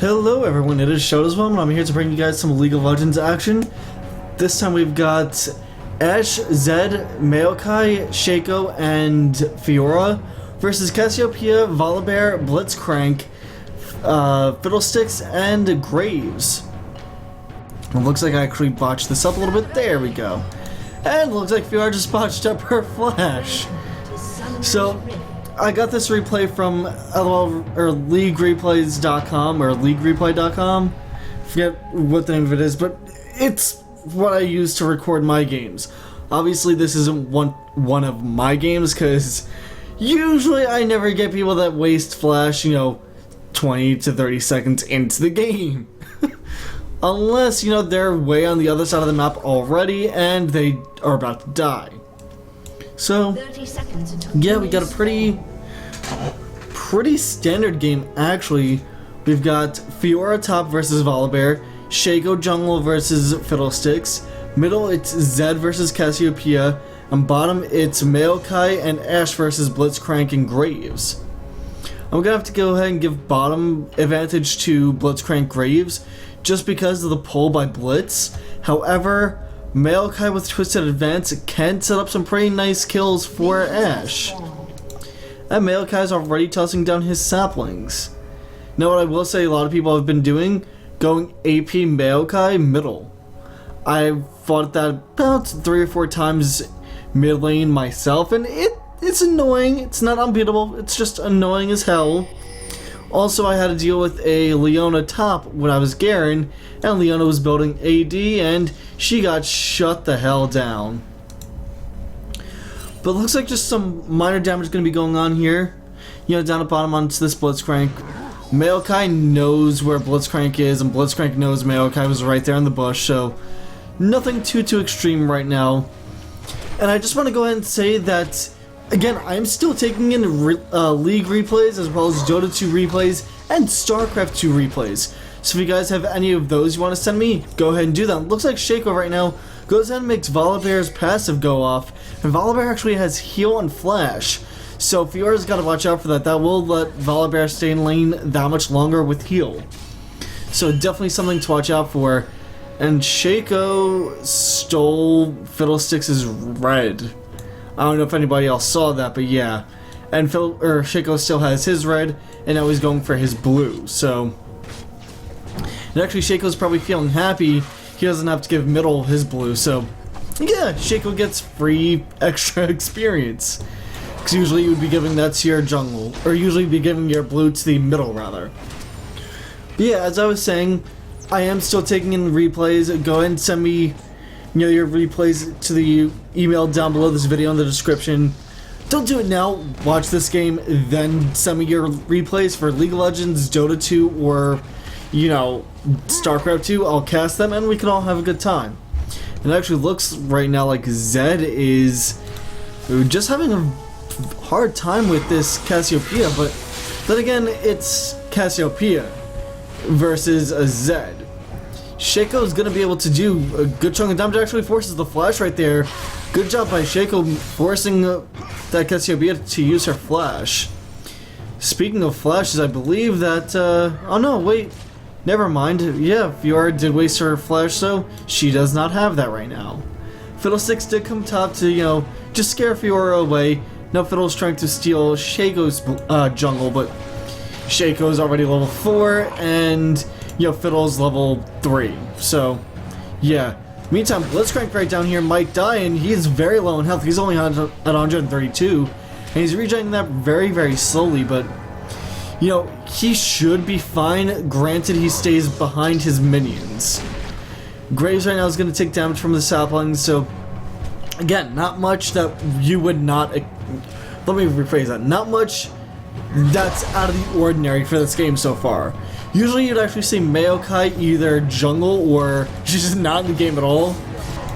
Hello everyone, it is Shaco and I'm here to bring you guys some League of Legends action. This time we've got Ashe, Zed, Maokai, Shaco, and Fiora versus Cassiopeia, Volibear, Blitz, Fiddlesticks, and Graves. It looks like I actually botched this up a little bit. There we go. And it looks like Fiora just botched up her flash. So I got this replay from LeagueReplays.com or LeagueReplay.com. Forget what the name of it is, but it's what I use to record my games. Obviously, this isn't one of my games because usually I never get people that waste flash, 20 to 30 seconds into the game. Unless, they're way on the other side of the map already and they are about to die. So, yeah, we got a pretty standard game, actually. We've got Fiora top versus Volibear, Shaco jungle versus Fiddlesticks, middle it's Zed versus Cassiopeia, and bottom it's Maokai and Ashe versus Blitz, and Graves. I'm gonna have to go ahead and give bottom advantage to Blitz, Graves, just because of the pull by Blitz. However, Maokai with Twisted Advance can set up some pretty nice kills for Ashe. And Maokai's already tossing down his saplings. Now what I will say a lot of people have been doing, going AP Maokai middle. I've fought that about 3 or 4 times mid lane myself, and it's annoying. It's not unbeatable, it's just annoying as hell. Also, I had to deal with a Leona top when I was Garen, and Leona was building AD, and she got shut the hell down. But it looks like just some minor damage is going to be going on here. Down at bottom onto this Blitzcrank. Maokai knows where Blitzcrank is, and Blitzcrank knows Maokai was right there in the bush, so nothing too extreme right now. And I just want to go ahead and say that, again, I'm still taking in League replays as well as Dota 2 replays and StarCraft 2 replays. So if you guys have any of those you want to send me, go ahead and do that. It looks like Shaco right now goes ahead and makes Volibear's passive go off, and Volibear actually has heal and flash. So Fiora's got to watch out for that. That will let Volibear stay in lane that much longer with heal. So definitely something to watch out for. And Shaco stole Fiddlesticks' red. I don't know if anybody else saw that, but yeah. And Shaco still has his red, and now he's going for his blue. So, and actually Shaco's probably feeling happy he doesn't have to give middle his blue. So, yeah, Shaco gets free extra experience. Because usually you would be giving that to your jungle, or usually be giving your blue to the middle, rather. But yeah, as I was saying, I am still taking in replays. Go ahead and send me your replays to the email down below this video in the description. Don't do it now, watch this game, then send me your replays for League of Legends, Dota 2, or, StarCraft 2. I'll cast them and we can all have a good time. And it actually looks right now like Zed is just having a hard time with this Cassiopeia, but then again, it's Cassiopeia versus a Zed. Shaco is going to be able to do a good chunk of damage. Actually forces the flash right there. Good job by Shaco forcing that Cassiopeia to use her flash. Speaking of flashes, I believe that, oh no, wait, never mind. Yeah, Fiora did waste her flash, so she does not have that right now. Fiddlesticks did come top to, just scare Fiora away. Now Fiddle's trying to steal Shaco's jungle, but Shaco's already level 4, and Fiddle's level 3. So, yeah. Meantime, Blitzcrank right down here might die, and he's very low in health. He's only at 132, and he's regenerating that very slowly, but, he should be fine, granted he stays behind his minions. Graves right now is going to take damage from the saplings, so, again, not much that you would not... Let me rephrase that. Not much that's out of the ordinary for this game so far. Usually you'd actually see Maokai either jungle or just not in the game at all.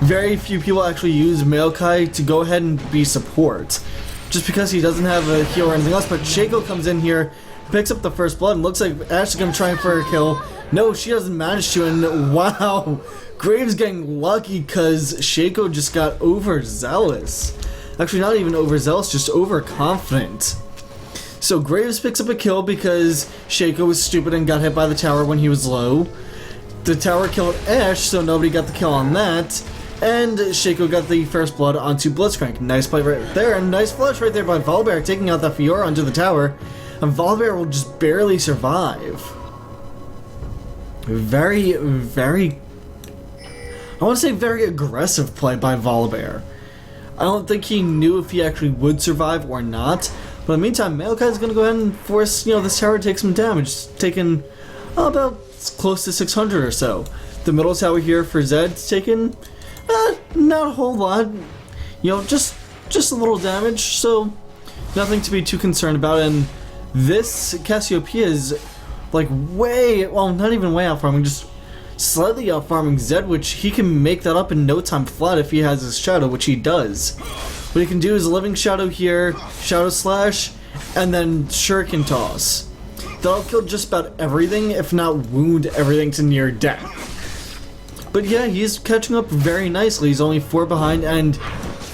Very few people actually use Maokai to go ahead and be support, just because he doesn't have a heal or anything else. But Shaco comes in here, picks up the first blood, and looks like Ashe is going to try for a kill. No, she doesn't manage to, and wow, Graves getting lucky because Shaco just got overzealous. Actually, not even overzealous, just overconfident. So Graves picks up a kill because Shaco was stupid and got hit by the tower when he was low. The tower killed Ashe, so nobody got the kill on that. And Shaco got the first blood onto Blitzcrank. Nice play right there, and nice flush right there by Volibear, taking out that Fiora onto the tower. And Volibear will just barely survive. Very, very... I want to say very aggressive play by Volibear. I don't think he knew if he actually would survive or not. But in the meantime, Maokai is going to go ahead and force, this tower to take some damage. Taking about close to 600 or so. The middle tower here for Zed's taken... not a whole lot, just a little damage, so nothing to be too concerned about. And this Cassiopeia is like not even way out farming, just slightly out farming Zed, which he can make that up in no time flat if he has his shadow, which he does. What he can do is living shadow here, shadow slash, and then shuriken toss. That'll kill just about everything, if not wound everything to near death. But yeah, he's catching up very nicely. He's only 4 behind, and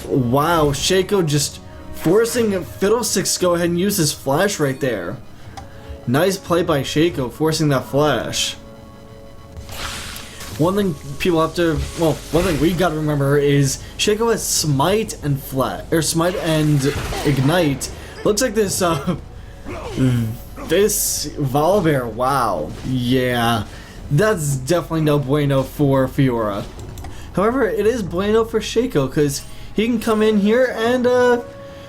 wow, Shaco just forcing Fiddlesticks to go ahead and use his flash right there. Nice play by Shaco, forcing that flash. One thing one thing we gotta remember is Shaco has Smite and Smite and Ignite. Looks like this, this Volibear, wow, yeah. That's definitely no bueno for Fiora. However, it is bueno for Shaco, because he can come in here and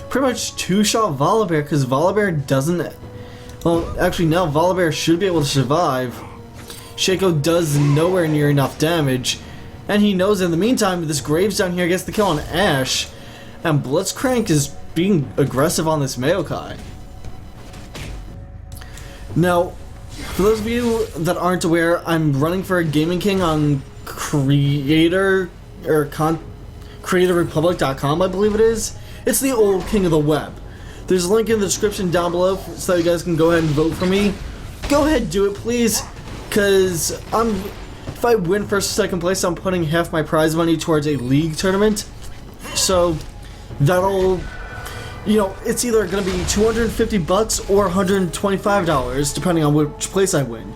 pretty much two-shot Volibear, because Volibear doesn't... Well, actually now Volibear should be able to survive. Shaco does nowhere near enough damage, and he knows in the meantime this Graves down here gets the kill on Ashe, and Blitzcrank is being aggressive on this Maokai. Now, for those of you that aren't aware, I'm running for a Gaming King on creatorrepublic.com, I believe it is. It's the old king of the web. There's a link in the description down below so that you guys can go ahead and vote for me. Go ahead, do it, please, because if I win first or second place, I'm putting half my prize money towards a league tournament. So that'll... it's either going to be $250 or $125, depending on which place I win.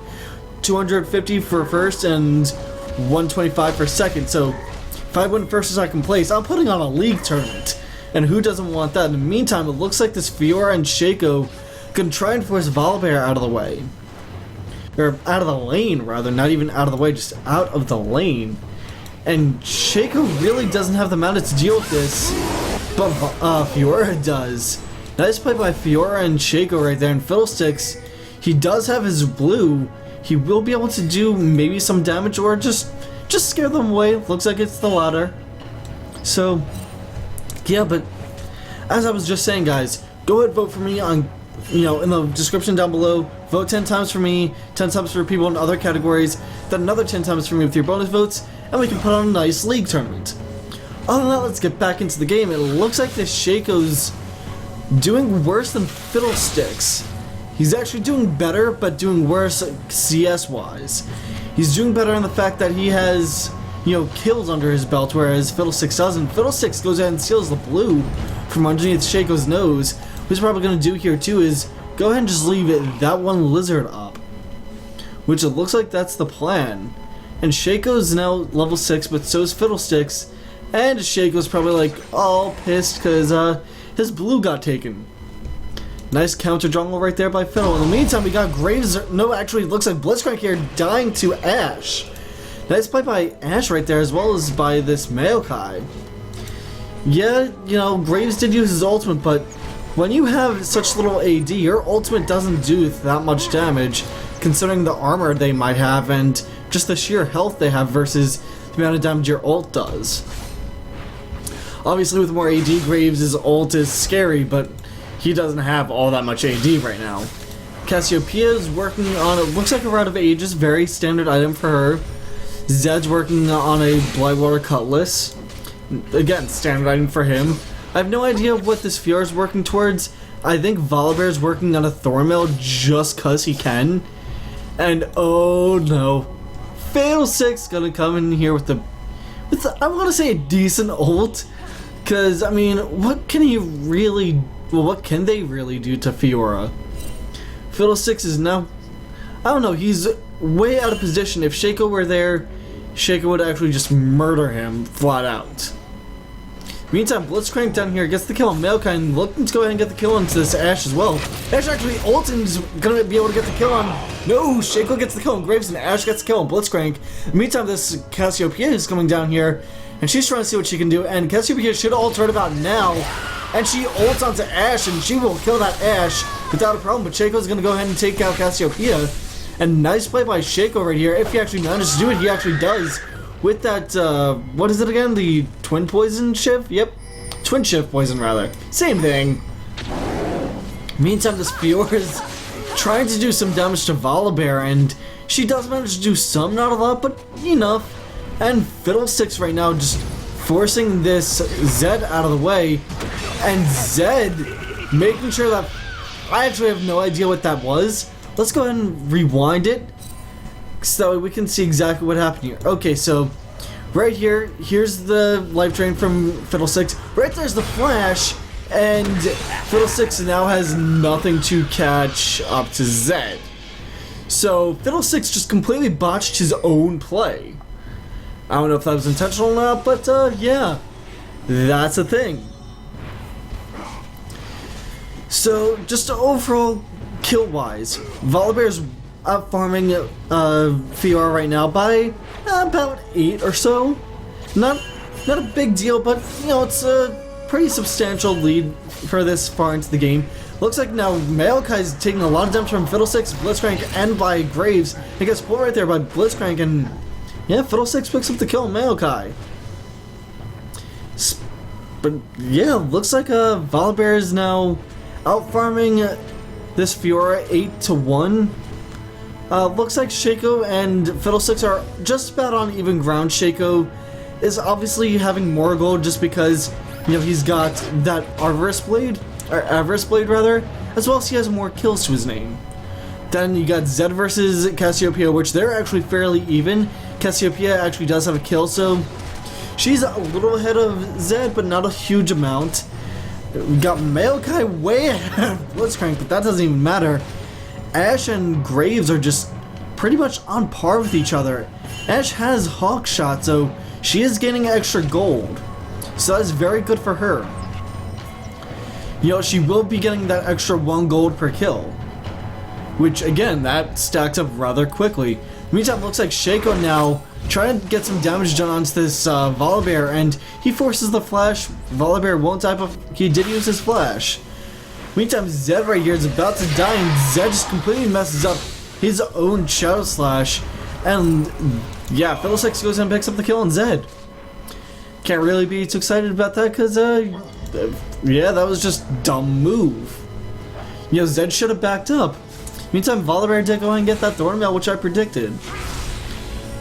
$250 for first and $125 for second. So if I win first or second place, I'm putting on a league tournament. And who doesn't want that? In the meantime, it looks like this Fiora and Shaco can try and force Volibear out of the way. Or out of the lane, rather. Not even out of the way, just out of the lane. And Shaco really doesn't have the mana to deal with this. But Fiora does. Nice play by Fiora and Shaco right there. And Fiddlesticks, he does have his blue. He will be able to do maybe some damage or just scare them away. Looks like it's the latter. So, yeah, but as I was just saying, guys, go ahead and vote for me on, in the description down below. Vote 10 times for me, 10 times for people in other categories, then another 10 times for me with your bonus votes, and we can put on a nice league tournament. Other than that, let's get back into the game. It looks like this Shaco's doing worse than Fiddlesticks. He's actually doing better, but doing worse CS-wise. He's doing better in the fact that he has, kills under his belt, whereas Fiddlesticks doesn't. Fiddlesticks goes ahead and steals the blue from underneath Shaco's nose. What he's probably going to do here, too, is go ahead and just leave that one lizard up. Which it looks like that's the plan. And Shaco's now level 6, but so is Fiddlesticks. And Shaco's probably like all pissed because his blue got taken. Nice counter jungle right there by Fiddle. In the meantime, we got Graves. No, actually, it looks like Blitzcrank here dying to Ashe. Nice play by Ashe right there, as well as by this Maokai. Yeah, Graves did use his ultimate, but when you have such little AD, your ultimate doesn't do that much damage, considering the armor they might have and just the sheer health they have versus the amount of damage your ult does. Obviously, with more AD, Graves' ult is scary, but he doesn't have all that much AD right now. Cassiopeia is working on, it looks like a Rod of Ages, very standard item for her. Zed's working on a Blightwater Cutlass. Again, standard item for him. I have no idea what this Fiora's working towards. I think Volibear's working on a Thornmail just cause he can. And oh no. Fatal6 gonna come in here with the I want to say a decent ult. Because, I mean, what can he really well, what can they really do to Fiora? Fiddlesticks is now, I don't know, he's way out of position. If Shaco were there, Shaco would actually just murder him flat out. Meantime, Blitzcrank down here gets the kill on Maokai and looking to go ahead and get the kill on this Ashe as well. Ashe actually ults and is gonna be able to get the kill on. No, Shaco gets the kill on Graves and Ashe gets the kill on Blitzcrank. Meantime, this Cassiopeia is coming down here and she's trying to see what she can do. And Cassiopeia should ult right about now. And she ults onto Ashe and she will kill that Ashe without a problem. But Shaco's gonna go ahead and take out Cassiopeia. And nice play by Shaco right here. If he actually manages to do it, he actually does. With that, what is it again? The twin poison shift? Yep. Twin shift poison, rather. Same thing. Meantime, this Fiora is trying to do some damage to Volibear, and she does manage to do some, not a lot, but enough. And Fiddlesticks right now just forcing this Zed out of the way, and Zed making sure that... I actually have no idea what that was. Let's go ahead and rewind it, so that way we can see exactly what happened here. Okay, so right here, here's the life drain from Fiddlesticks. Right there's the flash, and Fiddlesticks now has nothing to catch up to Zed. So Fiddlesticks just completely botched his own play. I don't know if that was intentional or not, but yeah, that's a thing. So just overall kill-wise, Volibear's out farming Fiora right now by about 8 or so. Not a big deal, but you know, it's a pretty substantial lead for this far into the game. Looks like now Maokai's taking a lot of damage from Fiddlesticks, Blitzcrank, and by Graves. He gets pulled right there by Blitzcrank, and yeah, Fiddlesticks picks up the kill on Maokai. But yeah, looks like Volibear is now out farming this Fiora 8-1. Looks like Shaco and Fiddlesticks are just about on even ground. Shaco is obviously having more gold just because, you know, he's got that Avarice Blade, rather, as well as he has more kills to his name. Then you got Zed versus Cassiopeia, which they're actually fairly even. Cassiopeia actually does have a kill, so she's a little ahead of Zed, but not a huge amount. We got Maokai way ahead of Blitzcrank, but that doesn't even matter. Ashe and Graves are just pretty much on par with each other. Ashe has Hawk Shot, so she is getting extra gold. So that is very good for her. You know, she will be getting that extra 1 gold per kill. Which, again, that stacks up rather quickly. Meantime, looks like Shaco now trying to get some damage done onto this Volibear, and he forces the flash. Volibear won't die, but he did use his flash. Meantime, Zed right here is about to die, and Zed just completely messes up his own Shadow Slash. And yeah, Fiddlesticks goes and picks up the kill on Zed. Can't really be too excited about that because, yeah, that was just dumb move. You know, Zed should have backed up. Meantime, Volibear did go ahead and get that Thornmail, which I predicted.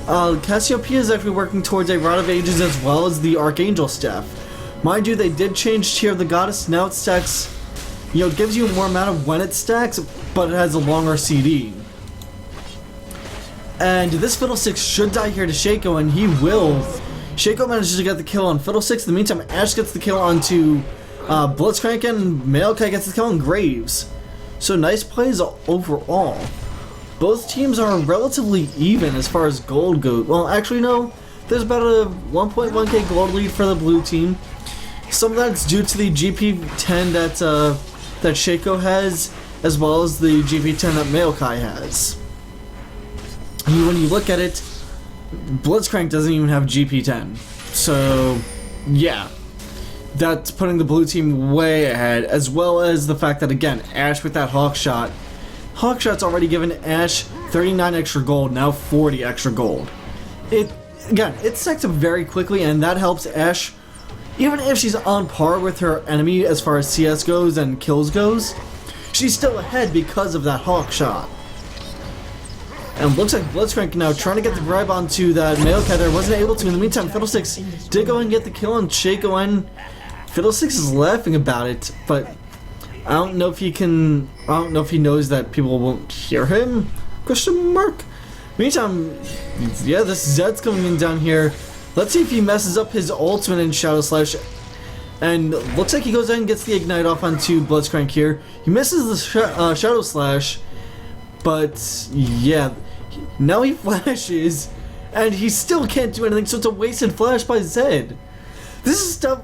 Cassiopeia is actually working towards a Rod of Ages as well as the Archangel Staff. Mind you, they did change Tier of the Goddess. Now it stacks, you know, it gives you more amount of when it stacks, but it has a longer CD. And this Fiddlesticks should die here to Shaco, and he will. Shaco manages to get the kill on Fiddlesticks. In the meantime, Ashe gets the kill onto Blitzcrank, and Maokai gets the kill on Graves. So nice plays overall. Both teams are relatively even as far as gold goes. Well, actually no, there's about a 1.1k gold lead for the blue team. Some of that's due to the GP10 that Shaco has, as well as the GP10 that Maokai has. When you look at it, Blitzcrank doesn't even have GP10. So, yeah. That's putting the blue team way ahead, as well as the fact that, again, Ashe with that Hawk Shot. Hawk Shot's already given Ashe 39 extra gold, now 40 extra gold. It stacks up very quickly, and that helps Ashe, even if she's on par with her enemy as far as CS goes and kills goes, she's still ahead because of that Hawk Shot. And looks like Blitzcrank now trying to get the grab onto that Maokai there, wasn't able to. In the meantime, Fiddlesticks did go and get the kill on Shaco, and Fiddlesticks is laughing about it, but I don't know if he knows that people won't hear him? Question mark? Meantime, yeah, this Zed's coming in down here. Let's see if he messes up his ultimate in Shadow Slash. And looks like he goes in and gets the Ignite off onto Blitzcrank here. He misses the Shadow Slash, but yeah, now he flashes, and he still can't do anything, so it's a wasted flash by Zed. This is stuff,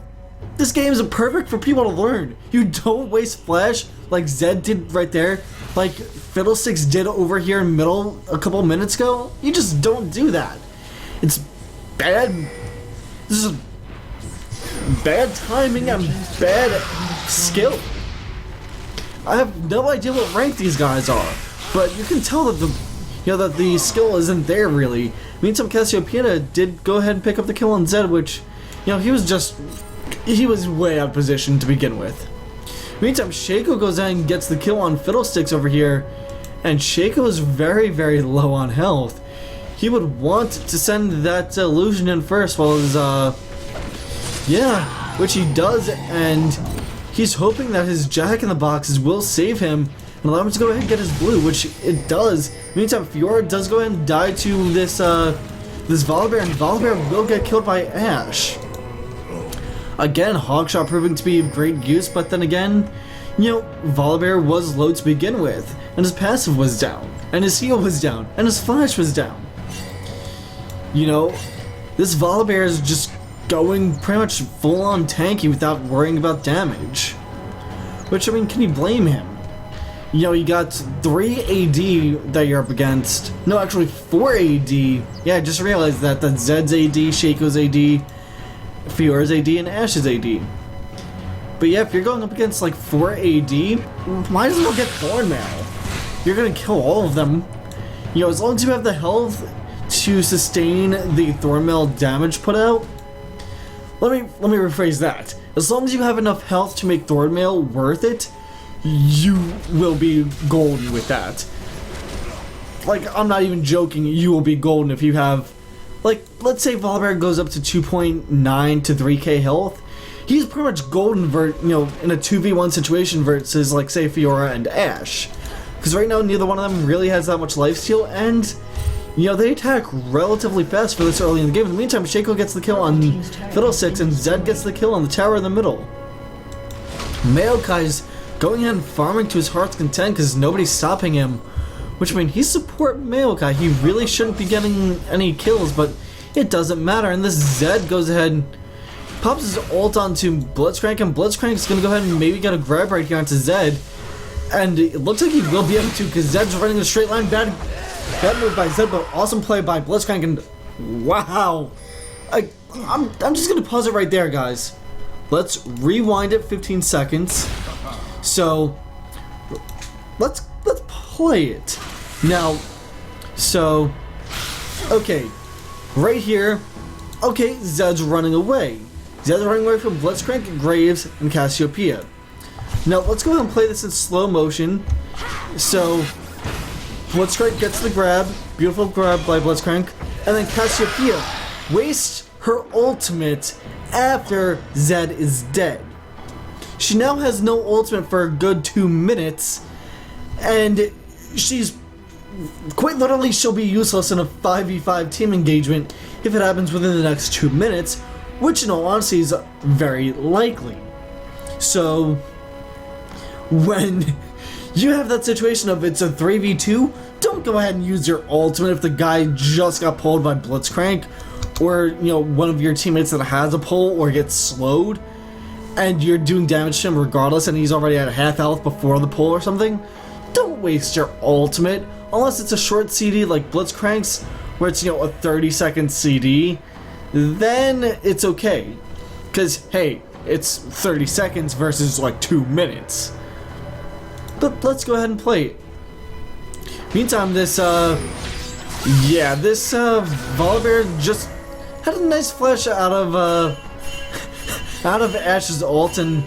this game is perfect for people to learn. You don't waste flash like Zed did right there, like Fiddlesticks did over here in middle a couple minutes ago. You just don't do that. It's bad. This is bad timing and bad skill. I have no idea what rank these guys are, but you can tell that the skill isn't there really. Meantime, Cassiopeia did go ahead and pick up the kill on Zed, which he was way out of position to begin with. Meantime, Shaco goes in and gets the kill on Fiddlesticks over here, and Shaco is very, very low on health. He would want to send that illusion in first, while his which he does, and he's hoping that his Jack in the Boxes will save him and allow him to go ahead and get his blue, which it does. Meantime, Fiora does go ahead and die to this Volibear, and Volibear will get killed by Ashe. Again, Hogshot proving to be of great use, but then again, Volibear was low to begin with, and his passive was down, and his heal was down, and his flash was down. This Volibear is just going pretty much full-on tanky without worrying about damage. Which, can you blame him? You got 3 AD that you're up against. No, actually 4 AD. Yeah, I just realized that. That's Zed's AD, Shaco's AD, Fiora's AD, and Ashe's AD. But yeah, if you're going up against like 4 AD, might as well get Thornmail. You're gonna kill all of them. As long as you have the health to sustain the Thornmail damage put out. Let me rephrase that. As long as you have enough health to make Thornmail worth it, you will be golden with that. Like, I'm not even joking, you will be golden if you have, like, let's say Volibear goes up to 2.9 to 3k health. He's pretty much golden in a 2v1 situation versus, like, say, Fiora and Ashe. Because right now, neither one of them really has that much lifesteal, and they attack relatively fast for this early in the game. In the meantime, Shaco gets the kill on Fiddlesticks, and Zed gets the kill on the tower in the middle. Maokai's going ahead and farming to his heart's content because nobody's stopping him. Which, he's support Maokai. He really shouldn't be getting any kills, but it doesn't matter. And this Zed goes ahead and pops his ult onto Blitzcrank, and Blitzcrank's going to go ahead and maybe get a grab right here onto Zed. And it looks like he will be able to because Zed's running a straight line. Bad move by Zed, but awesome play by Blitzcrank, and wow. I'm just going to pause it right there, guys. Let's rewind it 15 seconds. So, let's play it. Now, okay, right here, okay, Zed's running away. Zed's running away from Blitzcrank, Graves, and Cassiopeia. Now, let's go ahead and play this in slow motion. So, Blitzcrank gets the grab, beautiful grab by Blitzcrank, and then Cassiopeia wastes her ultimate after Zed is dead. She now has no ultimate for a good 2 minutes, and she's quite literally, she'll be useless in a 5v5 team engagement if it happens within the next 2 minutes, which in all honesty is very likely. So, when you have that situation of it's a 3v2, don't go ahead and use your ultimate if the guy just got pulled by Blitzcrank, or one of your teammates that has a pull or gets slowed, and you're doing damage to him regardless, and he's already at half health before the pull or something. Don't waste your ultimate, unless it's a short CD like Blitzcrank's, where it's, a 30-second CD, then it's okay. Because, hey, it's 30 seconds versus, like, 2 minutes. But let's go ahead and play it. Meantime, this Volibear just had a nice flash out of Ashe's ult, and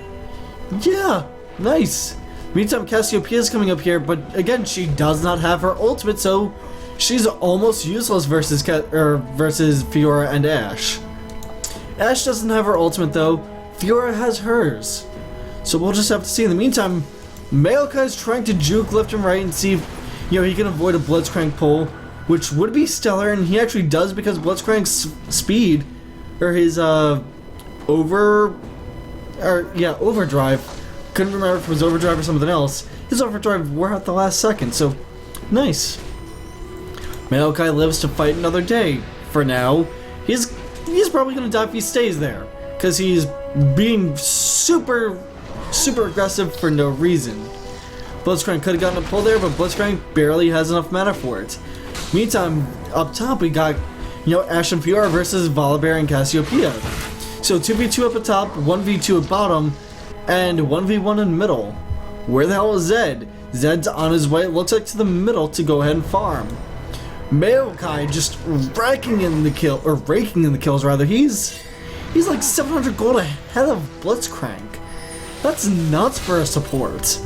yeah, nice. Meantime, Cassiopeia is coming up here, but again, she does not have her ultimate, so she's almost useless versus Fiora and Ashe. Ashe doesn't have her ultimate though. Fiora has hers, so we'll just have to see. In the meantime, Maokai is trying to juke left and right and see if he can avoid a Blitzcrank pull, which would be stellar, and he actually does because Blitzcrank's speed, or his or yeah, overdrive. Couldn't remember if it was overdrive or something else. His overdrive wore out the last second, so nice. Maokai lives to fight another day. For now, he's probably gonna die if he stays there, because he's being super aggressive for no reason. Blitzcrank could have gotten a pull there, but Blitzcrank barely has enough mana for it. Meantime, up top we got, Ashe and Fiora versus Volibear and Cassiopeia. So 2v2 up at top, 1v2 at bottom, and 1v1 in middle. Where the hell is Zed? Zed's on his way, it looks like, to the middle to go ahead and farm. Maokai just raking in the kills rather. He's like 700 gold ahead of Blitzcrank. That's nuts for a support.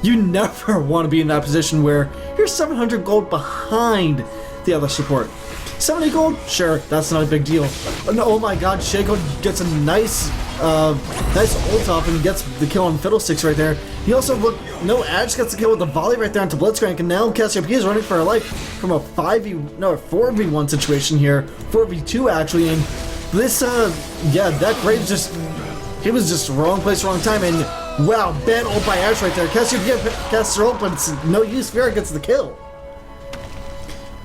You never want to be in that position where you're 700 gold behind the other support. 70 gold? Sure, that's not a big deal. Oh my god, Shaco gets a nice ult off and gets the kill on Fiddlesticks right there. He also Ashe gets the kill with the volley right there onto Blitzcrank, and now Cassiopeia is running for her life from a 4v1 situation here. 4v2 actually, and this, that Graves he was just wrong place, wrong time, and wow, bad ult by Ashe right there. Cassiopeia casts her ult, but it's no use. Fiora gets the kill.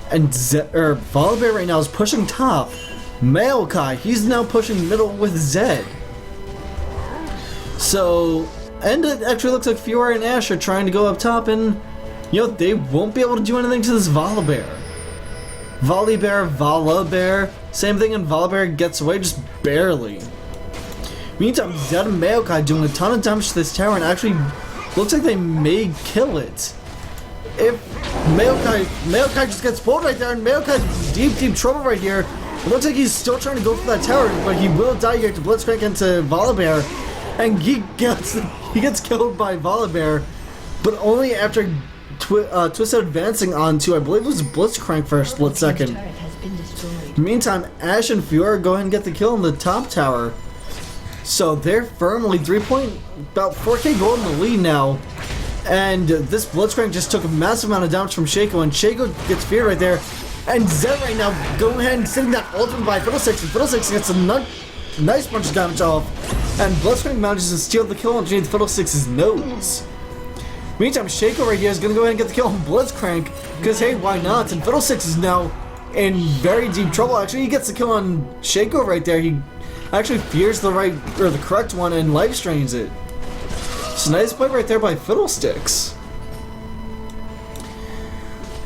And Volibear right now is pushing top. Maokai, he's now pushing middle with Zed. So, and it actually looks like Fiora and Ashe are trying to go up top, and they won't be able to do anything to this Volibear. Volibear, same thing, and Volibear gets away just barely. Meantime, Zed and Maokai doing a ton of damage to this tower, and actually looks like they may kill it. If Maokai just gets pulled right there, and Maokai's deep trouble right here. It looks like he's still trying to go for that tower, but he will die here to Blitzcrank and to Volibear, and he gets killed by Volibear, but only after Twisted advancing onto, I believe it was Blitzcrank for a split second. Meantime, Ashe and Fiora go ahead and get the kill on the top tower. So they're firmly about 4k gold in the lead now. And this Blitzcrank just took a massive amount of damage from Shaco, and Shaco gets feared right there. And Zed right now going ahead and sitting that ultimate by Fiddlesticks, and Fiddlesticks gets a nice bunch of damage off. And Blitzcrank manages to steal the kill underneath Fiddlesticks' nose. Meantime, Shaco right here is going to go ahead and get the kill on Blitzcrank, because hey, why not? And Fiddlesticks is now in very deep trouble. Actually, he gets the kill on Shaco right there. He actually fears the correct one and life strains it. It's a nice play right there by Fiddlesticks.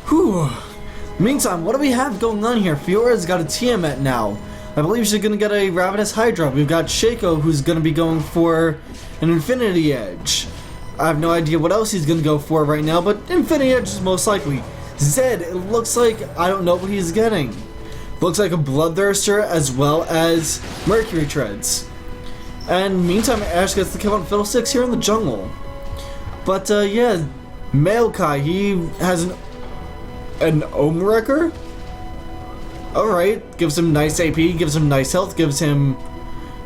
Whew. Meantime, what do we have going on here? Fiora's got a Tiamat now. I believe she's going to get a Ravenous Hydra. We've got Shaco, who's going to be going for an Infinity Edge. I have no idea what else he's going to go for right now, but Infinity Edge is most likely. Zed, it looks like I don't know what he's getting. Looks like a Bloodthirster as well as Mercury Treads. And meantime, Ashe gets the kill on Fiddlesticks here in the jungle. But yeah, Maokai, he has an Omwrecker. Alright, gives him nice AP, gives him nice health, gives him,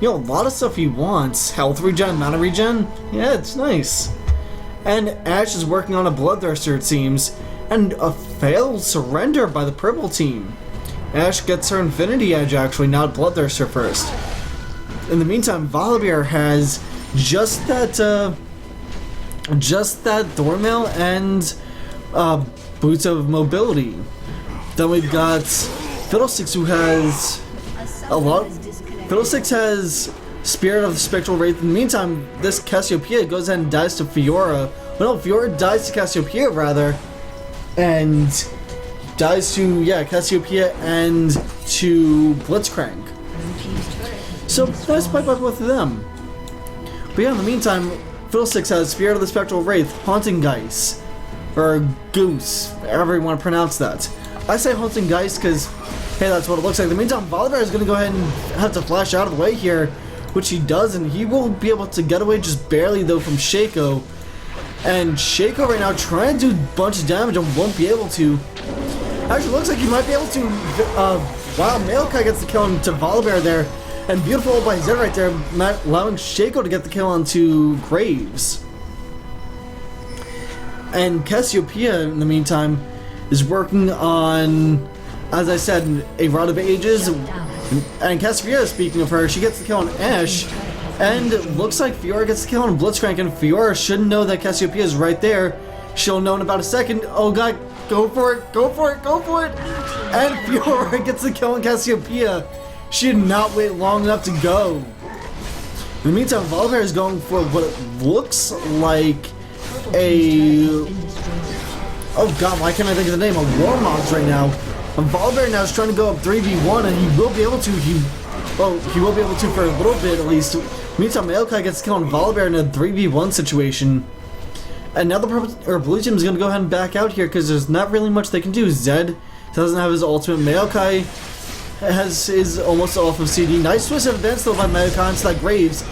a lot of stuff he wants. Health regen, mana regen, yeah, it's nice. And Ashe is working on a Bloodthirster, it seems, and a failed surrender by the purple team. Ashe gets her Infinity Edge, actually, not Bloodthirster first. In the meantime, Volibear has just that Thornmail and Boots of Mobility. Then we've got Fiddlesticks, who has a lot. Fiddlesticks has Spirit of the Spectral Wraith. In the meantime, this Cassiopeia goes ahead and dies to Fiora. Well, no, Fiora dies to Cassiopeia rather, and dies to Cassiopeia and to Blitzcrank. So nice fight by both of them. But yeah, in the meantime, Fiddlesticks has Spirit of the Spectral Wraith, Haunting Geist, or Goose, however you want to pronounce that. I say Haunting Geist because, hey, that's what it looks like. In the meantime, Volibear is going to go ahead and have to flash out of the way here, which he does, and he will be able to get away just barely, though, from Shaco. And Shaco right now trying to do a bunch of damage and won't be able to. Actually, looks like he might be able to. Wow, Maokai gets the kill on to Volibear there. And beautiful by Zed right there, allowing Shaco to get the kill onto Graves. And Cassiopeia, in the meantime, is working on, as I said, a Rod of Ages. And Cassiopeia, speaking of her, she gets the kill on Ashe. And it looks like Fiora gets the kill on Blitzcrank, and Fiora should know that Cassiopeia is right there. She'll know in about a second. Oh god, go for it, go for it, go for it! And Fiora gets the kill on Cassiopeia. She did not wait long enough to go. In the meantime, Volibear is going for what looks like a... Oh god, why can't I think of the name? A Warmogs right now. And Volibear now is trying to go up 3v1, and he will be able to. He will be able to for a little bit at least. Meantime, Maokai gets killed on Volibear in a 3v1 situation. And now the blue team is going to go ahead and back out here because there's not really much they can do. Zed doesn't have his ultimate. Maokai is almost off of CD. Nice twist of advance though by Maokai into that Graves.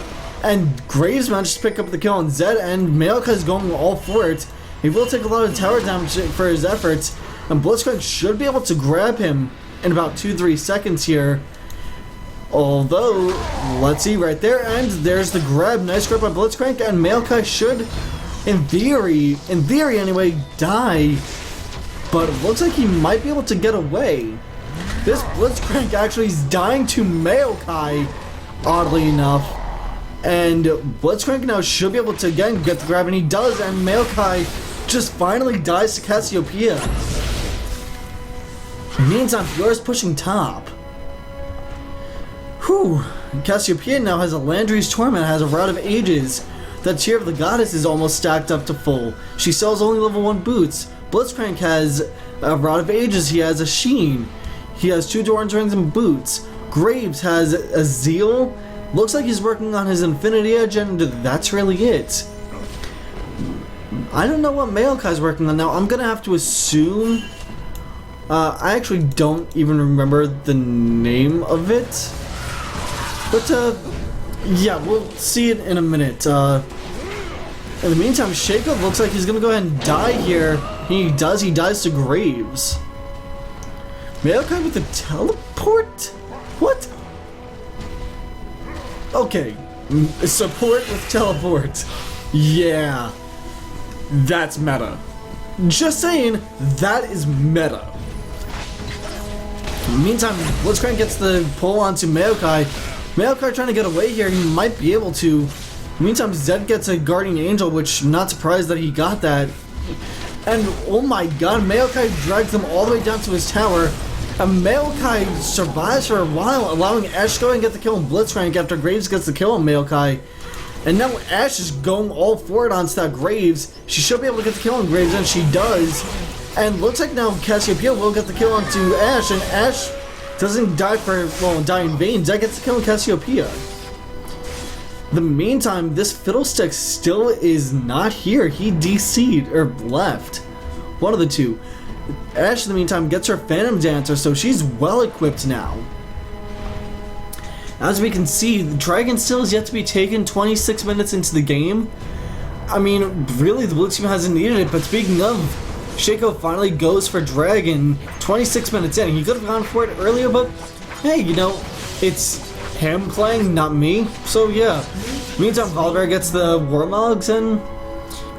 And Graves managed to pick up the kill on Zed, and Maokai is going all for it. He will take a lot of tower damage for his efforts. And Blitzcrank should be able to grab him in about 2-3 seconds here. Although, let's see right there, and there's the grab. Nice grab by Blitzcrank, and Maokai should, in theory anyway, die. But it looks like he might be able to get away. This Blitzcrank actually is dying to Maokai, oddly enough. And Blitzcrank now should be able to again get the grab, and he does, and Maokai just finally dies to Cassiopeia. Meantime, Fiora's pushing top. Whew. Cassiopeia now has a Landry's Torment, has a Rout of Ages. The Tear of the Goddess is almost stacked up to full. She sells only level 1 boots. Blitzcrank has a Rout of Ages, he has a Sheen. He has 2 Doran's Rings and boots. Graves has a Zeal. Looks like he's working on his Infinity Edge, and that's really it. I don't know what Maokai's working on now. I'm gonna have to assume... I actually don't even remember the name of it. But, yeah, we'll see it in a minute. In the meantime, Shaco looks like he's gonna go ahead and die here. He dies to Graves. Maokai with the teleport? What? Okay, support with teleport. Yeah, that's meta. Just saying, that is meta. Meantime, Blitzcrank gets the pull onto Maokai. Maokai trying to get away here, he might be able to. Meantime, Zed gets a Guardian Angel, which not surprised that he got that. And oh my god, Maokai drags them all the way down to his tower. And Maokai survives for a while, allowing Ashe to go and get the kill on Blitzcrank after Graves gets the kill on Maokai. And now Ashe is going all for it onto that Graves. She should be able to get the kill on Graves, and she does. And looks like now Cassiopeia will get the kill onto Ashe, and Ashe doesn't die die in vain. Zed gets the kill on Cassiopeia. In the meantime, this Fiddlestick still is not here. He DC'd, or left. One of the two. Ashe, in the meantime, gets her Phantom Dancer, so she's well equipped now. As we can see, the Dragon still is yet to be taken 26 minutes into the game. I mean, really, the blue team hasn't needed it, but speaking of, Shaco finally goes for Dragon 26 minutes in. He could have gone for it earlier, but hey, you know, it's him playing, not me, so yeah. Meantime, Volibear gets the Warmogs, and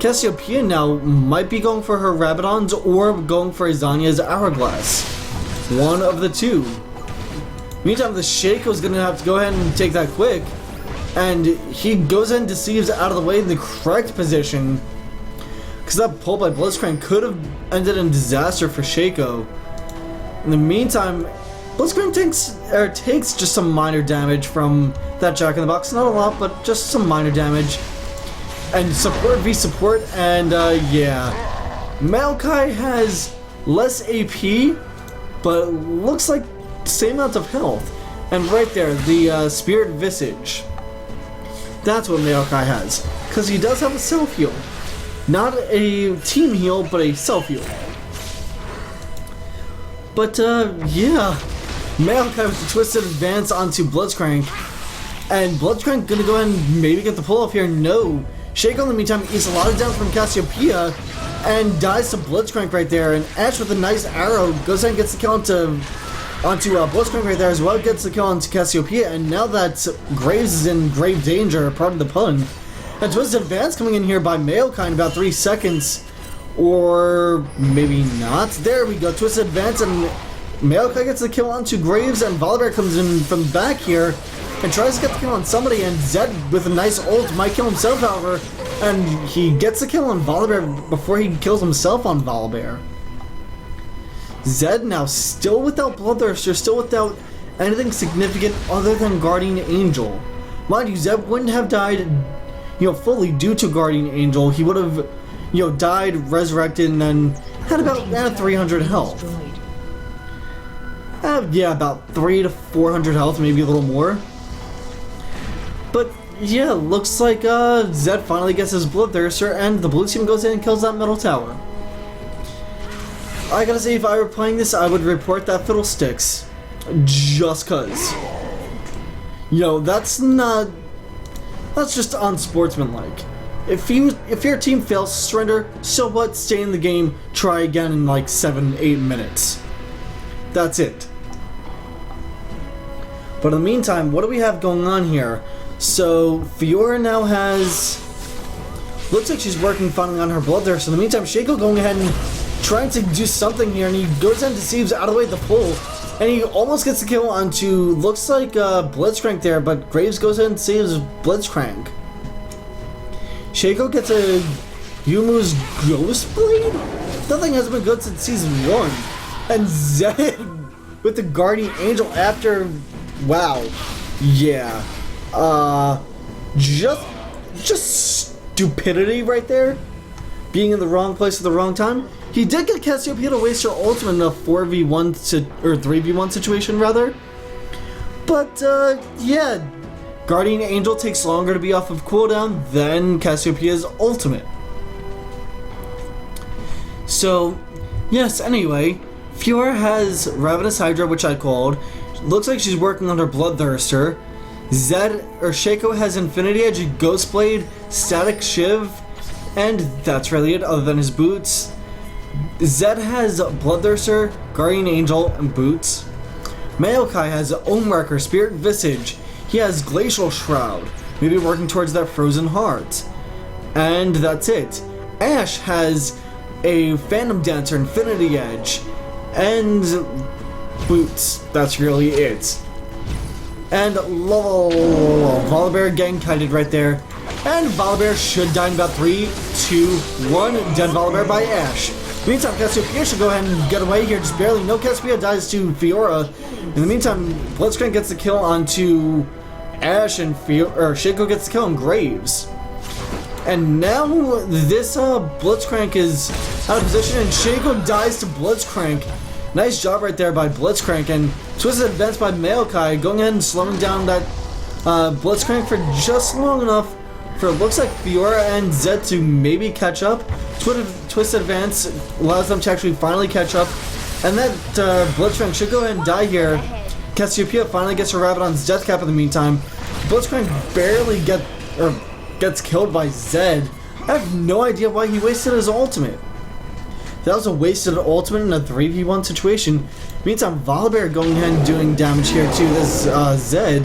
Cassiopeia now might be going for her Rabadons or going for Azania's Hourglass. One of the two. Meantime, the Shaco's gonna have to go ahead and take that quick, and he goes ahead and deceives out of the way in the correct position, because that pull by Blitzcrank could have ended in disaster for Shaco. In the meantime, Blitzcrank takes just some minor damage from that Jack in the Box. Not a lot, but just some minor damage. And support v support, and yeah. Maokai has less AP, but looks like the same amount of health. And right there, the Spirit Visage. That's what Maokai has. Because he does have a self-heal. Not a team heal, but a self-heal. But, yeah. Maokai with the Twisted Advance onto Blitzcrank. And Blitzcrank gonna go ahead and maybe get the pull-off here. No. Shaco in the meantime eats a lot of damage from Cassiopeia and dies to Blitzcrank right there. And Ashe with a nice arrow goes ahead and gets the kill onto Blitzcrank right there as well. Gets the kill onto Cassiopeia. And now that Graves is in grave danger, pardon the pun. A Twisted Advance coming in here by Maokai in about 3 seconds. Or maybe not. There we go. Twisted Advance, and Maokai gets the kill onto Graves, and Volibear comes in from back here and tries to get the kill on somebody, and Zed with a nice ult might kill himself, however, and he gets the kill on Volibear before he kills himself on Volibear. Zed now still without Bloodthirster, still without anything significant other than Guardian Angel. Mind you, Zed wouldn't have died, fully due to Guardian Angel. He would have, died, resurrected, and then had about 300 health. Yeah, about 300 to 400 health, maybe a little more. But yeah, looks like Zed finally gets his Bloodthirster, and the blue team goes in and kills that middle tower. I gotta say, if I were playing this, I would report that Fiddlesticks. Just cause. That's just unsportsmanlike. If your team fails to surrender, so what? Stay in the game, try again in like 7-8 minutes. That's it. But in the meantime, what do we have going on here? So, Fiora now has... Looks like she's working finally on her Bloodthirst. In the meantime, Shaco going ahead and trying to do something here, and he goes and deceives out of the way the pull, and he almost gets the kill onto, looks like Blitzcrank there, but Graves goes ahead and saves Blitzcrank. Shaco gets a Yumu's Ghost Blade? That thing hasn't been good since Season 1. And Zed with the Guardian Angel after... Wow. Yeah. Just stupidity right there. Being in the wrong place at the wrong time. He did get Cassiopeia to waste her ultimate in a 4v1 or 3v1 situation rather. But yeah, Guardian Angel takes longer to be off of cooldown than Cassiopeia's ultimate. So yes, anyway, Fiora has Ravenous Hydra, which I called. Looks like she's working on her Bloodthirster. Shaco has Infinity Edge, Ghost Blade, Static Shiv, and that's really it other than his boots. Zed has Bloodthirster, Guardian Angel, and boots. Maokai has Oathwrecker, Spirit Visage. He has Glacial Shroud, maybe working towards that Frozen Heart. And that's it. Ashe has a Phantom Dancer, Infinity Edge, and boots. That's really it. And Volibear getting kited right there. And Volibear should die in about 3, 2, 1. Dead Volibear by Ashe. Meantime, Cassiopeia should go ahead and get away here just barely. No, Cassiopeia dies to Fiora. In the meantime, Blitzcrank gets the kill onto Ashe, and Shaco gets the kill on Graves. And now this Blitzcrank is out of position, and Shaco dies to Blitzcrank. Nice job right there by Blitzcrank, and twisted advance by Maokai, going ahead and slowing down that Blitzcrank for just long enough for it looks like Fiora and Zed to maybe catch up. Twisted advance allows them to actually finally catch up, and that Blitzcrank should go ahead and die here. Cassiopeia finally gets her Rabadon's death cap in the meantime. Blitzcrank barely gets killed by Zed. I have no idea why he wasted his ultimate. That was a wasted ultimate in a 3v1 situation. Meantime, Volibear going ahead and doing damage here to this Zed.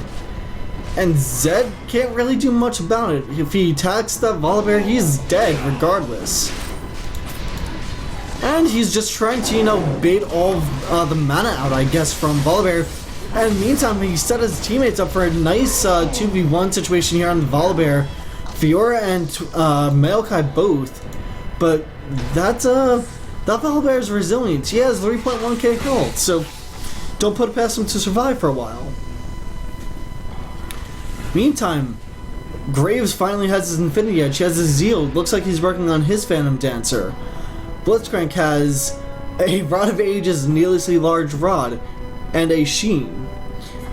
And Zed can't really do much about it. If he attacks that Volibear, he's dead regardless. And he's just trying to, bait all of the mana out, I guess, from Volibear. And meantime, he set his teammates up for a nice 2v1 situation here on the Volibear. Fiora and Maokai both. But that's that Volibear's resilient. He has 3.1k health, so don't put it past him to survive for a while. Meantime, Graves finally has his Infinity Edge. He has his Zeal. Looks like he's working on his Phantom Dancer. Blitzcrank has a Rod of Ages, needlessly large rod, and a Sheen.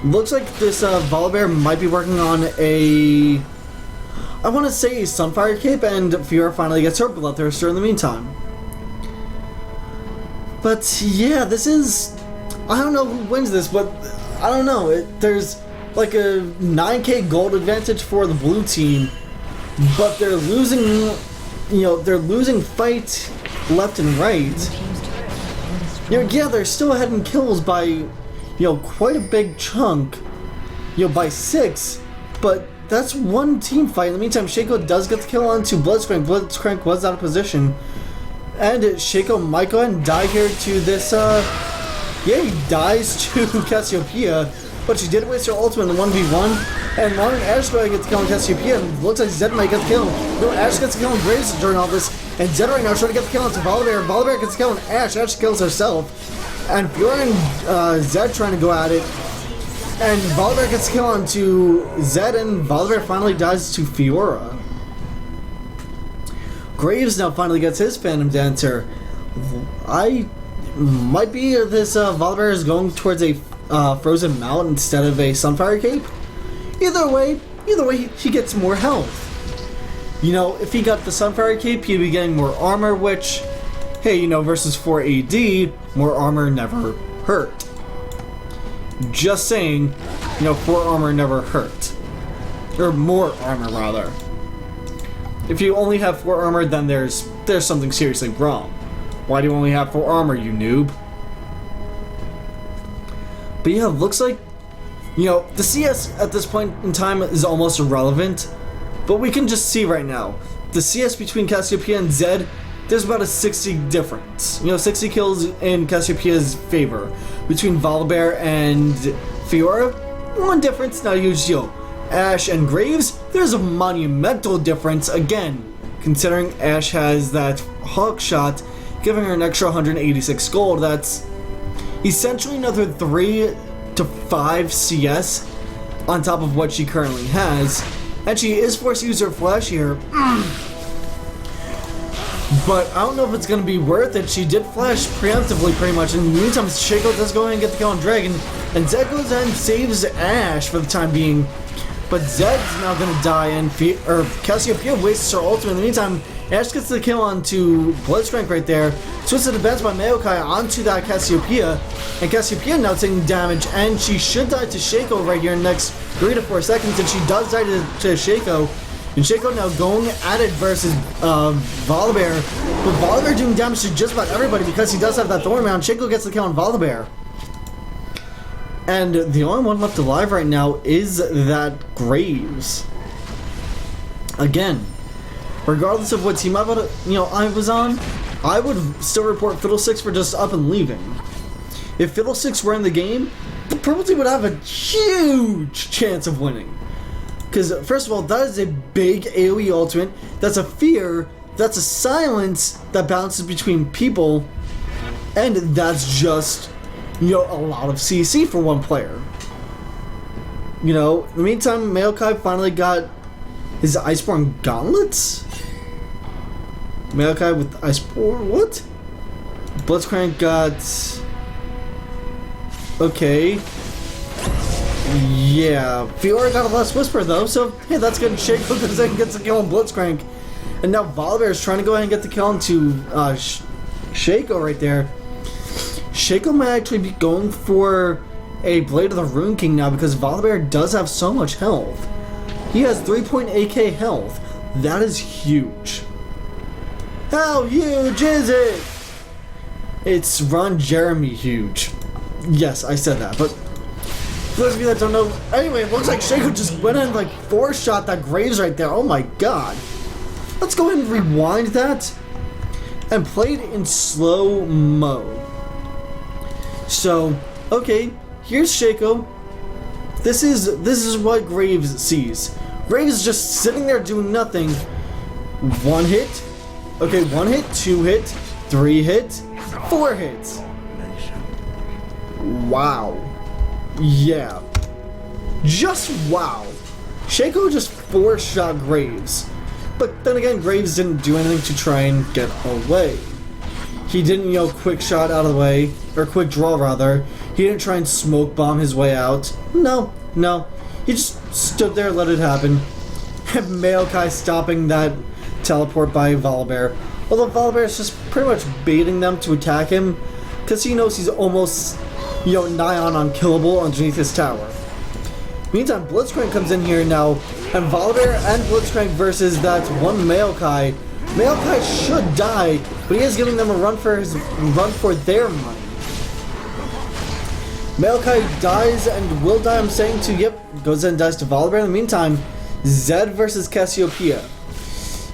Looks like this Volibear might be working on a... I want to say a Sunfire Cape, and Fiora finally gets her Bloodthirster in the meantime. But yeah, this is... I don't know who wins this, but I don't know. There's like a 9k gold advantage for the blue team, but they're losing, they're losing fight left and right. Yeah, they're still ahead in kills by, quite a big chunk, by 6, but that's one team fight. In the meantime, Shaco does get the kill onto Blitzcrank. Blitzcrank was out of position, and Shaco might go ahead and die here to this, yeah, he dies to Cassiopeia. but she did waste her ultimate in the 1v1, and long Ashe going to get the kill on Cassiopeia, and looks like Zed might get the kill. No, Ashe gets the kill on Graves during all this, and Zed right now trying to get the kill on Volibear. Volibear gets the kill on Ashe. Ashe kills herself, and Fiora and Zed trying to go at it, and Volibear gets the kill onto Zed, and Volibear finally dies to Fiora. Graves now finally gets his Phantom Dancer. I might be this Volibear is going towards a Frozen Mount instead of a Sunfire Cape. Either way, he gets more health. You know, if he got the Sunfire Cape, he'd be getting more armor, which, hey, you know, versus 4 AD, more armor never hurt. Just saying, you know, 4 armor never hurt. Or more armor, rather. If you only have 4 armor, then there's something seriously wrong. Why do you only have 4 armor, you noob? But yeah, looks like, you know, the CS at this point in time is almost irrelevant. But we can just see right now, the CS between Cassiopeia and Zed, there's about a 60 difference. You know, 60 kills in Cassiopeia's favor. Between Volibear and Fiora, 1 difference, not a huge deal. Ashe and Graves, there's a monumental difference again, considering Ashe has that hawk shot, giving her an extra 186 gold. That's essentially another 3 to 5 CS on top of what she currently has. And she is forced to use her flash here. But I don't know if it's going to be worth it. She did flash preemptively pretty much. In the meantime, Shaco does go ahead and get the kill on Dragon. And Zed goes ahead and saves Ashe for the time being. But Zed's now going to die, and Cassiopeia wastes her ultimate. In the meantime, Ashe gets the kill onto Blitzcrank right there. Twisted advance by Maokai onto that Cassiopeia. And Cassiopeia now taking damage, and she should die to Shaco right here in the next 3 to 4 seconds. And she does die to Shaco. And Shaco now going at it versus Volibear. But Volibear doing damage to just about everybody because he does have that Thorn Mound. Shaco gets the kill on Volibear. And the only one left alive right now is that Graves. Again, regardless of what team I was on, I would still report Fiddlesticks for just up and leaving. If Fiddlesticks were in the game, the purple team would have a huge chance of winning. Because, first of all, that is a big AoE ultimate. That's a fear. That's a silence that bounces between people. And that's just, you know, a lot of CC for one player. You know, in the meantime, Maokai finally got his Iceborne Gauntlets? Maokai with Iceborne, what? Blitzcrank got... Okay. Yeah, Fiora got a Last Whisper though, so hey, that's good. Shaco goes ahead and gets the kill on Blitzcrank. And now Volibear is trying to go ahead and get the kill onto Shaco right there. Shaco might actually be going for a Blade of the Rune King now because Volibear does have so much health. He has 3.8k health. That is huge. How huge is it? It's Ron Jeremy huge. Yes, I said that, but for those of you that don't know, anyway, it looks like Shaco just went in like 4-shot that Graves right there. Oh my god. Let's go ahead and rewind that and play it in slow-mo. So, okay, here's Shaco. This is what Graves sees. Graves is just sitting there doing nothing. 1 hit. Okay, 1 hit, 2 hit, 3 hit, 4 hits. Wow. Yeah. Just wow. Shaco just 4-shot Graves. But then again, Graves didn't do anything to try and get away. He didn't, you know, quick shot out of the way, or quick draw rather. He didn't try and smoke bomb his way out. No. He just stood there and let it happen. And Maokai stopping that teleport by Volibear. Although Volibear is just pretty much baiting them to attack him, because he knows he's almost, you know, nigh on unkillable underneath his tower. Meantime, Blitzcrank comes in here now, and Volibear and Blitzcrank versus that one Maokai. Maokai should die, but he is giving them a run for their money. Maokai dies and will die, I'm saying, to, yep, goes in and dies to Volibear. In the meantime, Zed versus Cassiopeia.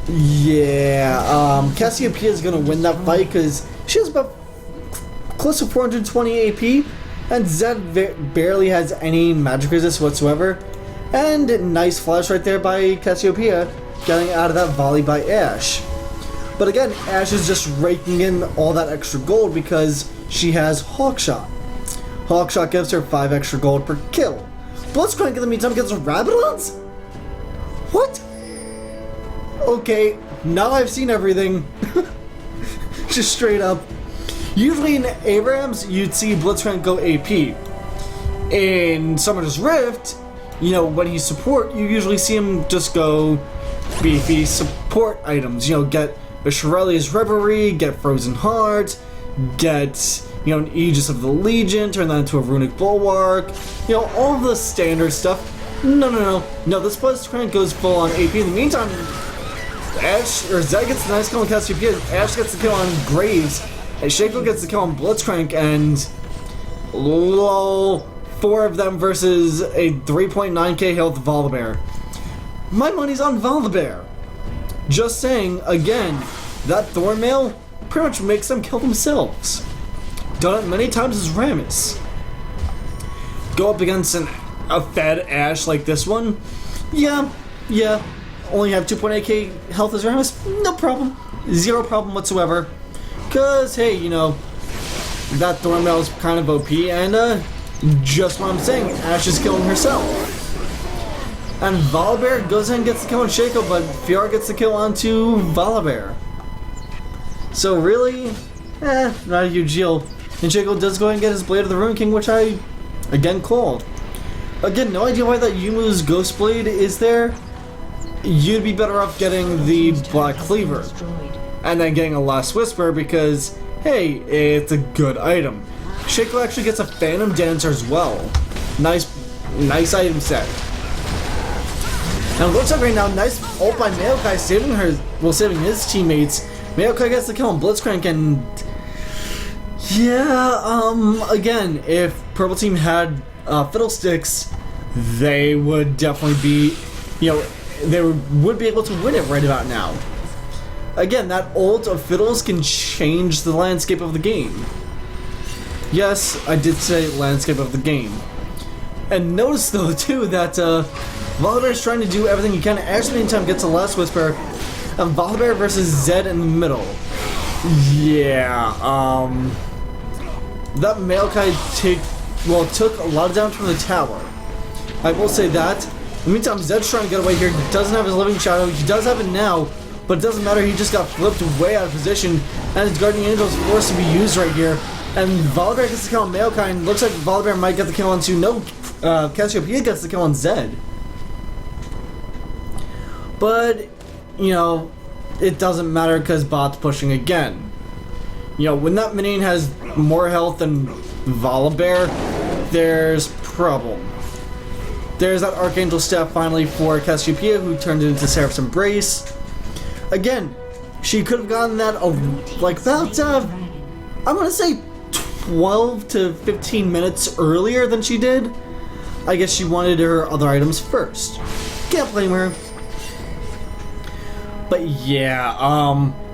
Yeah, Cassiopeia is going to win that fight because she has about close to 420 AP, And Zed barely has any magic resist whatsoever. And nice flash right there by Cassiopeia, getting out of that volley by Ashe. But again, Ashe is just raking in all that extra gold because she has Hawkshot. Hawkshot gives her 5 extra gold per kill. Blitzcrank in the meantime gets Rabadons? What? Okay, now I've seen everything. Just straight up. Usually in Abrams, you'd see Blitzcrank go AP. In Summoner's Rift, you know, when he's support, you usually see him just go beefy support items. You know, get a Shirelia's Reverie, get Frozen Heart, get, you know, an Aegis of the Legion, turn that into a Runic Bulwark, you know, all the standard stuff. No, this Blitzcrank goes full on AP. In the meantime, Ashe, or Zed gets the nice kill on Cassiopeia, Ashe gets the kill on Graves, and Shaco gets the kill on Blitzcrank, and lol, 4 of them versus a 3.9k health Volibear. My money's on Volibear. Just saying, again, that Thornmail pretty much makes them kill themselves. Done it many times as Rammus. Go up against a fed Ashe like this one? Yeah. Only have 2.8k health as Rammus? No problem. Zero problem whatsoever. Cause, hey, you know, that Thornmail is kind of OP, and just what I'm saying, Ashe is killing herself. And Volibear goes ahead and gets the kill on Shaco, but Fiora gets the kill onto Volibear. So really, not a huge deal. And Shaco does go ahead and get his Blade of the Rune King, which I, again, called. Again, no idea why that Yumu's Ghost Blade is there. You'd be better off getting the Black Cleaver. And then getting a Last Whisper because, hey, it's a good item. Shaco actually gets a Phantom Dancer as well. Nice item set. And it looks like right now, nice ult by Maokai saving his teammates. Maokai gets the kill on Blitzcrank, and yeah, again, if Purple Team had Fiddlesticks, they would definitely be, you know, they would be able to win it right about now. Again, that ult of Fiddles can change the landscape of the game. Yes, I did say landscape of the game. And notice though too that Volibear is trying to do everything he can. Ashe in the meantime gets a Last Whisper. And Volibear versus Zed in the middle. Yeah, that Maokai took a lot of damage from the tower. I will say that. In the meantime, Zed's trying to get away here. He doesn't have his Living Shadow. He does have it now, but it doesn't matter. He just got flipped way out of position, and his Guardian Angel is forced to be used right here. And Volibear gets the kill on Maokai, and looks like Volibear might get the kill on two. No, Cassiopeia gets the kill on Zed. But, you know, it doesn't matter because bot's pushing again. You know, when that minion has more health than Volibear, there's problem. There's that Archangel Staff finally for Cassiopeia, who turned it into Seraph's Embrace. Again, she could have gotten that like about, I'm gonna say 12 to 15 minutes earlier than she did. I guess she wanted her other items first. Can't blame her. But yeah,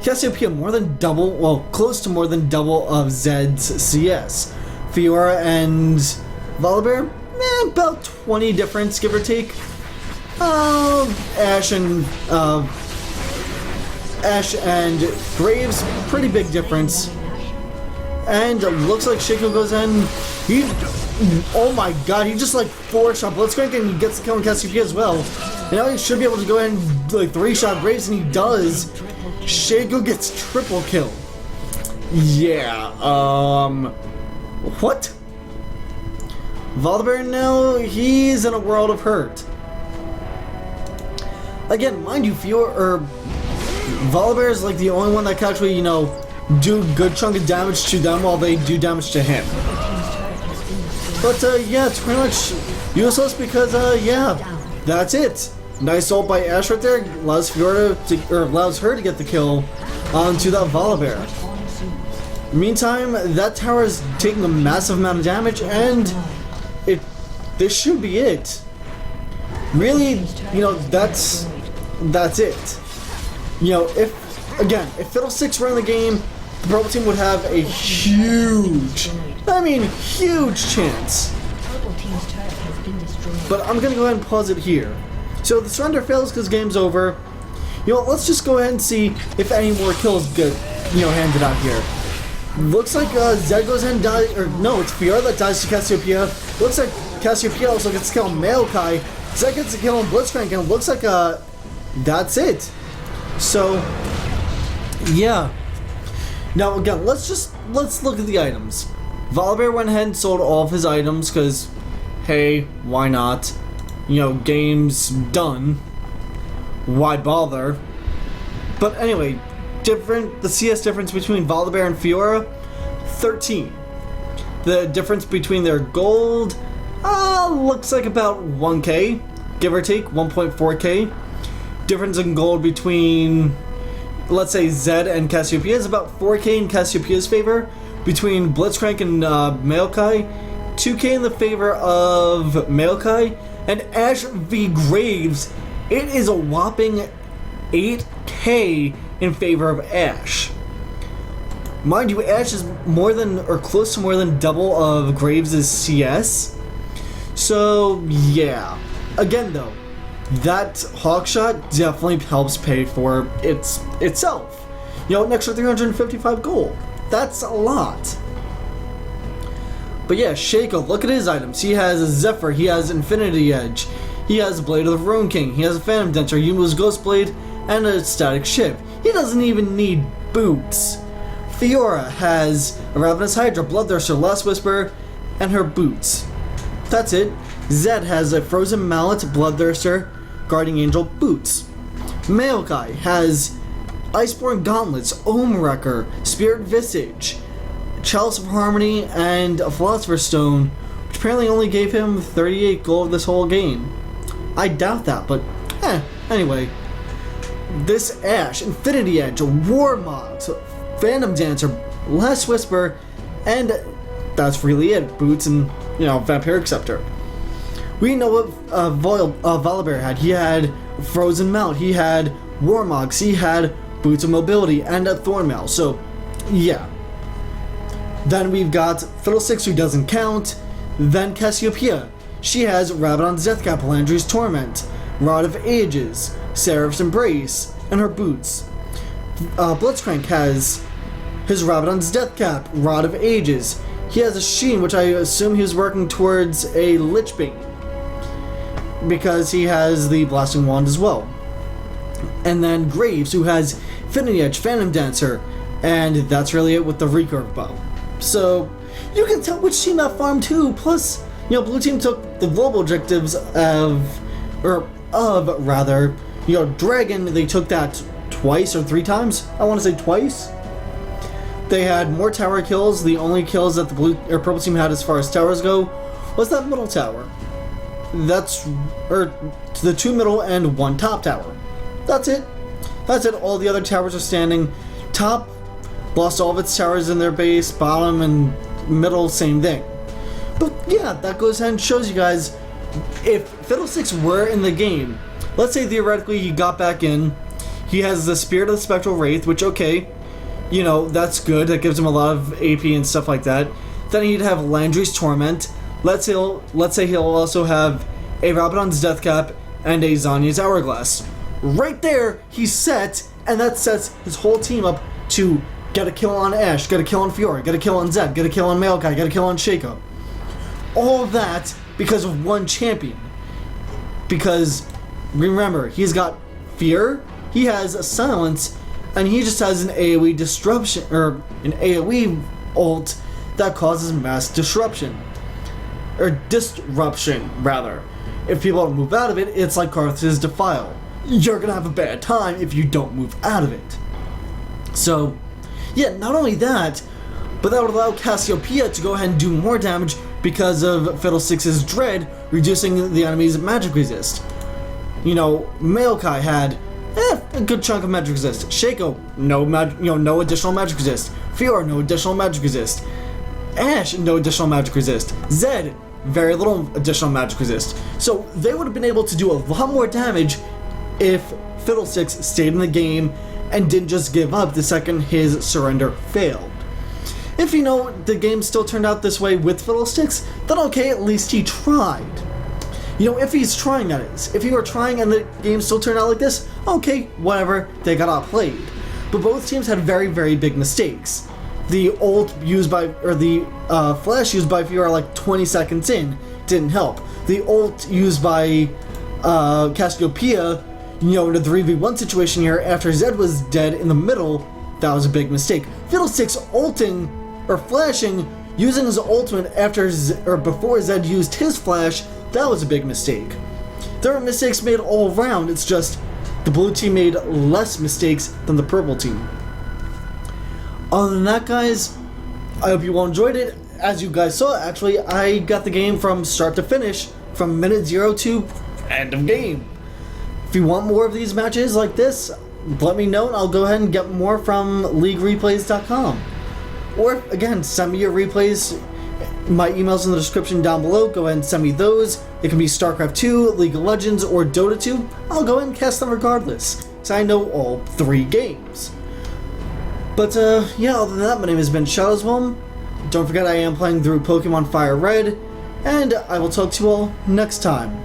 Cassiopeia more than double, well, close to more than double of Zed's CS. Fiora and Volibear, about 20 difference, give or take. Ashe and Graves, pretty big difference. And it looks like Shaco goes in. Oh my god, he just like 4-shot Blitzcrank and he gets the kill on Cassiopeia as well. And now he should be able to go ahead and like 3-shot Graves, and he does. Shaco gets triple kill. Yeah, what? Volibear now, he's in a world of hurt. Again, mind you, Volibear is like the only one that can actually, you know, do a good chunk of damage to them while they do damage to him. But yeah, it's pretty much useless because yeah, that's it. Nice ult by Ashe right there, allows her to get the kill onto that Volibear. Meantime, that tower is taking a massive amount of damage, and this should be it. Really, you know, that's it. You know, if Fiddlesticks were in the game, the purple team would have a huge, I mean huge chance. But I'm gonna go ahead and pause it here. So the surrender fails because game's over. You know, let's just go ahead and see if any more kills get, you know, handed out here. Looks like Zed goes ahead and dies, or no, it's Fiora that dies to Cassiopeia. Looks like Cassiopeia also gets to kill Maokai. Zed gets to kill on Blitzcrank, and it looks like that's it. So yeah. Now again, let's look at the items. Volibear went ahead and sold all of his items because, hey, why not? You know, game's done. Why bother? But anyway, the CS difference between Volibear and Fiora, 13. The difference between their gold, looks like about 1k, give or take, 1.4k. Difference in gold between, let's say, Zed and Cassiopeia is about 4k in Cassiopeia's favor. Between Blitzcrank and Maokai, 2k in the favor of Maokai. And Ashe v Graves, it is a whopping 8k in favor of Ashe. Mind you, Ashe is more than, or close to more than double of Graves' CS. So, yeah. Again though, that hawk shot definitely helps pay for itself. You know, an extra 355 gold. That's a lot. But yeah, Shaco, look at his items. He has a Zephyr, he has Infinity Edge, he has Blade of the Rune King, he has a Phantom Dancer, Yuma's Ghost Blade, and a Static Ship. He doesn't even need boots. Fiora has a Ravenous Hydra, Bloodthirster, Last Whisper, and her boots. That's it. Zed has a Frozen Mallet, Bloodthirster, Guardian Angel, boots. Maokai has Iceborne Gauntlets, Ohm Wrecker, Spirit Visage, Chalice of Harmony, and a Philosopher's Stone, which apparently only gave him 38 gold this whole game. I doubt that, but anyway. This Ashe, Infinity Edge, Warmogs, Phantom Dancer, Last Whisper, and that's really it. Boots and, you know, Vampiric Scepter. We know what Volibear had. He had Frozen Mount, he had Warmogs, he had Boots of Mobility, and a Thornmail. So, yeah. Then we've got Fiddlesticks, who doesn't count. Then Cassiopeia. She has Rabadon's Deathcap, Landry's Torment, Rod of Ages, Seraph's Embrace, and her boots. Blitzcrank has his Rabadon's Deathcap, Rod of Ages. He has a Sheen, which I assume he was working towards a Lichbane, because he has the Blasting Wand as well. And then Graves, who has Infinity Edge, Phantom Dancer, and that's really it with the recurve bow. So you can tell which team that farmed too. Plus, you know, blue team took the global objectives you know, Dragon. They took that twice or 3 times. I want to say twice. They had more tower kills. The only kills that the blue or purple team had as far as towers go was that middle tower. The 2 middle and 1 top tower. That's it. That's it. All the other towers are standing. Top lost all of its towers in their base. Bottom and middle, same thing. But yeah, that goes ahead and shows you guys, if Fiddlesticks were in the game, let's say theoretically he got back in, he has the Spirit of the Spectral Wraith, which, okay, you know, that's good. That gives him a lot of AP and stuff like that. Then he'd have Landry's Torment. Let's say he'll also have a Rabadon's Deathcap and a Zanya's Hourglass. Right there, he's set, and that sets his whole team up to get a kill on Ashe, get a kill on Fiora, get a kill on Zed, get a kill on Maokai, get a kill on Shaco. All that because of one champion. Because, remember, he's got Fear, he has a Silence, and he just has an AoE disruption, or an AoE ult that causes mass disruption. Or disruption, rather. If people don't move out of it, it's like Karthus' Defile. You're gonna have a bad time if you don't move out of it. So, yeah, not only that, but that would allow Cassiopeia to go ahead and do more damage because of Fiddlesticks' Dread, reducing the enemy's magic resist. You know, Maokai had a good chunk of magic resist. Shaco, no additional magic resist. Fiora, no additional magic resist. Ashe, no additional magic resist. Zed, very little additional magic resist. So they would have been able to do a lot more damage if Fiddlesticks stayed in the game and didn't just give up the second his surrender failed. If the game still turned out this way with Fiddlesticks, then okay, at least he tried. If he's trying, that is. If he were trying and the game still turned out like this, okay, whatever, they got outplayed. But both teams had very, very big mistakes. The ult used by, or the flash used by Fiora like 20 seconds in didn't help. The ult used by Cassiopeia, in the 3v1 situation here after Zed was dead in the middle, that was a big mistake. Fiddlesticks ulting, or flashing, using his ultimate before Zed used his flash, that was a big mistake. There were mistakes made all around, it's just the blue team made less mistakes than the purple team. Other than that, guys, I hope you all enjoyed it. As you guys saw, actually, I got the game from start to finish, from minute 0 to end of game. If you want more of these matches like this, let me know and I'll go ahead and get more from leaguereplays.com. Or, again, send me your replays. My email's in the description down below. Go ahead and send me those. It can be StarCraft 2, League of Legends, or Dota 2. I'll go ahead and cast them regardless, so I know all 3 games. But, yeah, other than that, my name has been Shadow. Don't forget I am playing through Pokemon Fire Red, and I will talk to you all next time.